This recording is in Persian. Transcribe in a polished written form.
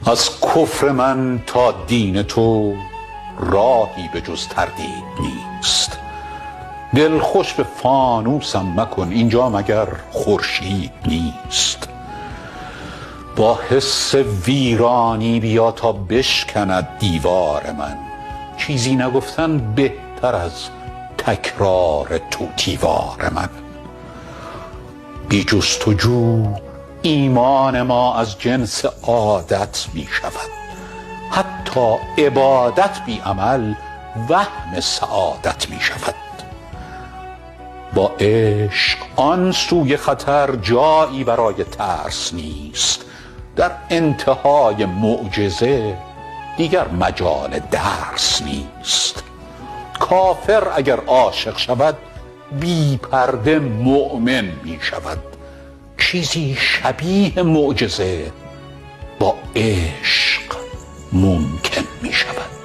از کفر من تا دین تو راهی به جز تردید نیست. دل خوش به فانوسم مکن، اینجا مگر خورشید نیست. با حس ویرانی بیا تا بشکند دیوار من، چیزی نگفتن بهتر از تکرار توتیوار من. بی جستجو ایمان ما از جنس عادت می شود، حتی عبادت بی عمل وهم سعادت می شود. با عشق آن سوی خطر جایی برای ترس نیست، در انتهای معجزه دیگر مجال درس نیست. کافر اگر عاشق شود بی پرده مؤمن می شود، چیزی شبیه معجزه با عشق ممکن می شود.